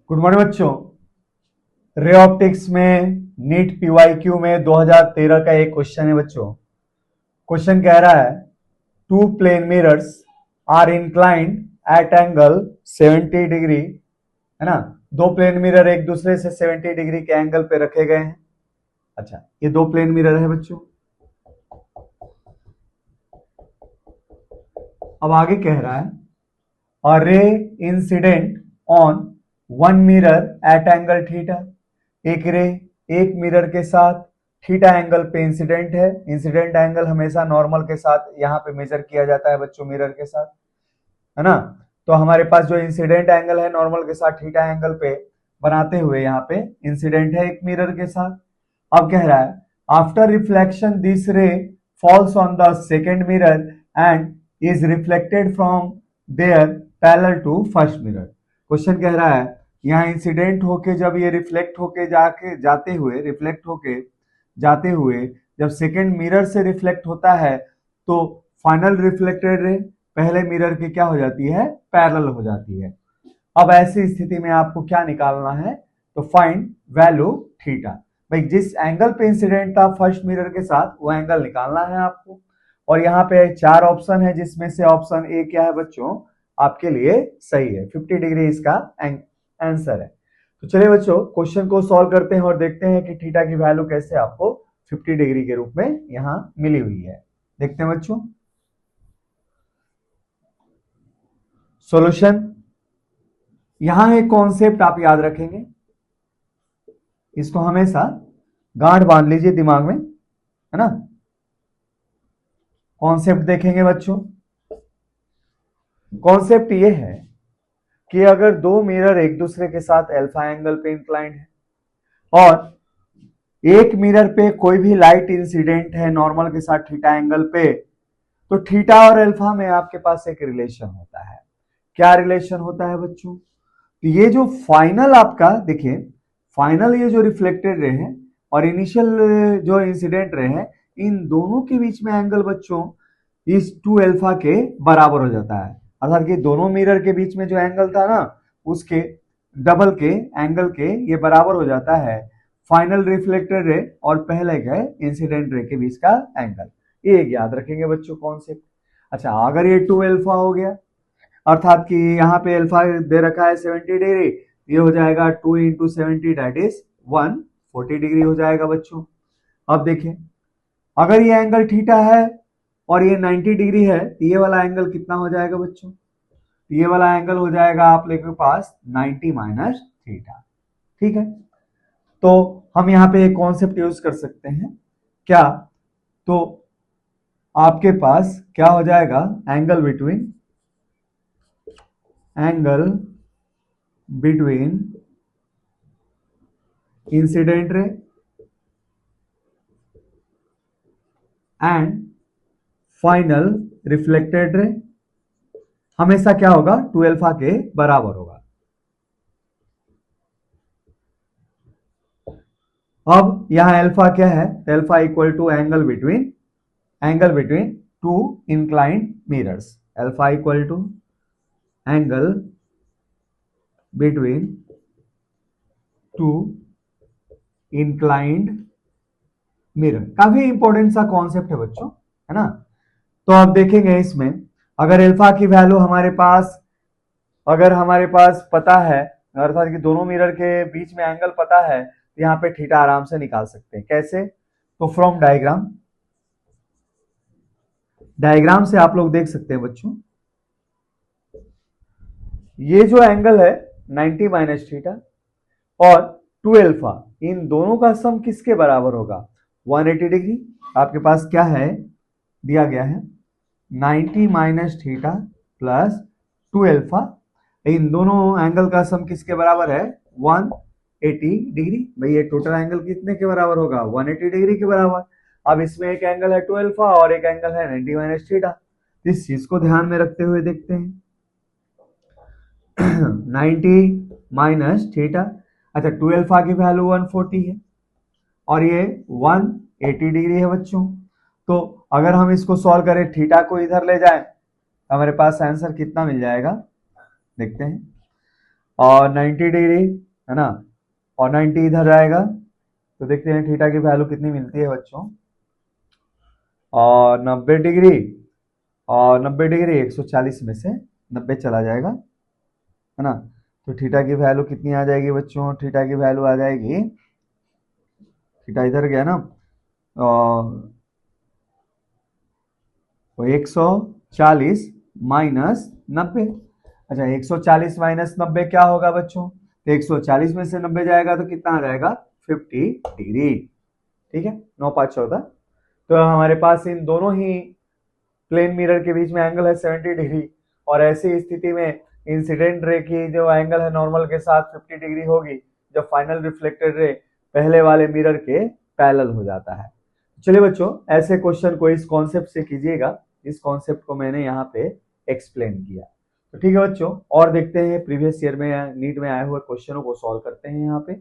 Good morning बच्चों। Ray optics में NEET PYQ में 2013 का एक क्वेश्चन है बच्चों। क्वेश्चन कह रहा है two plane mirrors are inclined at angle 70 degree, है ना। दो प्लेन मिरर एक दूसरे से 70 डिग्री के एंगल पे रखे गए हैं। अच्छा, ये दो प्लेन मिरर है बच्चों। अब आगे कह रहा है a ray incident on one mirror at angle theta. एक रे एक मिरर के साथ थीटा एंगल पे इंसिडेंट है। इंसिडेंट एंगल हमेशा नॉर्मल के साथ यहाँ पे मेजर किया जाता है बच्चों, मिरर के साथ, है ना। तो हमारे पास जो इंसिडेंट एंगल है नॉर्मल के साथ थीटा एंगल पे बनाते हुए यहाँ पे इंसिडेंट है एक मिरर के साथ। अब कह रहा है after reflection this ray falls on the second mirror and is reflected from there parallel to first mirror. Question कह रहा है यहाँ इंसिडेंट होके जब ये रिफ्लेक्ट होके जाके जाते हुए रिफ्लेक्ट होके जाते हुए जब सेकेंड मिरर से रिफ्लेक्ट होता है तो फाइनल रिफ्लेक्टेड रे पहले मिरर की क्या हो जाती है, पैरेलल हो जाती है। अब ऐसी स्थिति में आपको क्या निकालना है, तो फाइंड वैल्यू थीटा। भाई जिस एंगल पे इंसिडेंट था फर्स्ट मिरर के साथ वो एंगल निकालना है आपको। और यहाँ पे चार ऑप्शन है जिसमें से ऑप्शन ए क्या है बच्चों, आपके लिए सही है। 50 डिग्री इसका आंसर है। तो चलिए बच्चों क्वेश्चन को सॉल्व करते हैं और देखते हैं कि थीटा की वैल्यू कैसे आपको 50 डिग्री के रूप में यहां मिली हुई है। देखते हैं बच्चों सॉल्यूशन। यहां एक कॉन्सेप्ट आप याद रखेंगे, इसको हमेशा गांठ बांध लीजिए दिमाग में, है ना। कॉन्सेप्ट देखेंगे बच्चों। कॉन्सेप्ट ये है कि अगर दो मिरर एक दूसरे के साथ अल्फा एंगल पे इंक्लाइंड है और एक मिरर पे कोई भी लाइट इंसिडेंट है नॉर्मल के साथ थीटा एंगल पे, तो थीटा और अल्फा में आपके पास एक रिलेशन होता है। क्या रिलेशन होता है बच्चों, तो ये जो फाइनल आपका देखिए, फाइनल ये जो रिफ्लेक्टेड रे है और इनिशियल जो इंसिडेंट रे है, इन दोनों के बीच में एंगल बच्चों इस 2 अल्फा के बराबर हो जाता है। अर्थात कि दोनों मिरर के बीच में जो एंगल था ना उसके डबल के एंगल के ये बराबर हो जाता है फाइनल रिफ्लेक्टेड रे और पहले के इंसिडेंट रे के बीच का एंगल। ये याद रखेंगे बच्चों कॉन्सेप्ट। अच्छा, अगर ये 2 अल्फा हो गया अर्थात कि यहाँ पे अल्फा दे रखा है 70 डिग्री, ये हो जाएगा 2 इंटू 70 दैट इज 140 डिग्री हो जाएगा बच्चों। अब देखिए अगर ये एंगल थीटा है और ये 90 डिग्री है तो ये वाला एंगल कितना हो जाएगा बच्चों, ये वाला एंगल हो जाएगा आप लोगों के पास 90 माइनस थीटा। ठीक है, तो हम यहाँ पे एक कॉन्सेप्ट यूज कर सकते हैं क्या, तो आपके पास क्या हो जाएगा, angle between incident ray and final reflected ray हमेशा क्या होगा, 2 अल्फा के बराबर होगा। अब यहां अल्फा क्या है, alpha equal to angle between two inclined mirrors. Alpha equal to angle between two inclined mirror. काफी इंपॉर्टेंट सा कॉन्सेप्ट है बच्चों, है ना। तो आप देखेंगे इसमें अगर अल्फा की वैल्यू हमारे पास पता है, अर्थात कि दोनों मिरर के बीच में एंगल पता है, तो यहाँ पे थीटा आराम से निकाल सकते हैं। कैसे, तो फ्रॉम डायग्राम से आप लोग देख सकते हैं बच्चों, ये जो एंगल है 90 माइनस थीटा और 2 अल्फा, इन दोनों का सम किसके बराबर होगा, 180 डिग्री। आपके पास क्या है, दिया गया है 90 माइनस थीटा प्लस 2 अल्फा, इन दोनों एंगल का सम किसके बराबर है, 180 डिग्री। भाई ये टोटल एंगल कितने के बराबर होगा, 180 डिग्री के बराबर। अब इसमें एक एंगल है 2 अल्फा और एक एंगल है 90 माइनस थीटा। इस चीज को ध्यान में रखते हुए देखते हैं 90 माइनस थीटा, अच्छा 2 अल्फा की वैल्यू 140 है और ये 180 डिग्री है बच्चों। तो अगर हम इसको सॉल्व करें, थीटा को इधर ले जाएं, हमारे पास आंसर कितना मिल जाएगा, देखते हैं। और 90 डिग्री, है ना, और 90 इधर जाएगा, तो देखते हैं थीटा की वैल्यू कितनी मिलती है बच्चों। और 90 डिग्री, और 90 डिग्री 140 में से 90 चला जाएगा, है ना, तो थीटा की वैल्यू कितनी आ जाएगी बच्चों, थीटा की वैल्यू आ जाएगी, थीटा इधर गया ना, और तो 140 माइनस 90। अच्छा, 140 माइनस 90 क्या होगा बच्चों, तो 140 में से 90 जाएगा तो कितना आ जाएगा, 50 डिग्री। ठीक है, 9 5 14। तो हमारे पास इन दोनों ही प्लेन मिरर के बीच में एंगल है 70 डिग्री, और ऐसी स्थिति में इंसिडेंट रे की जो एंगल है नॉर्मल के साथ 50 डिग्री होगी, जब फाइनल रिफ्लेक्टेड रे पहले वाले मिरर के पैरेलल हो जाता है। चलिए बच्चों, ऐसे क्वेश्चन को इस कॉन्सेप्ट से कीजिएगा, इस कॉन्सेप्ट को मैंने यहाँ पे एक्सप्लेन किया। तो ठीक है बच्चों, और देखते हैं प्रीवियस ईयर में नीट में आए हुए क्वेश्चनों को सॉल्व करते हैं यहाँ पे।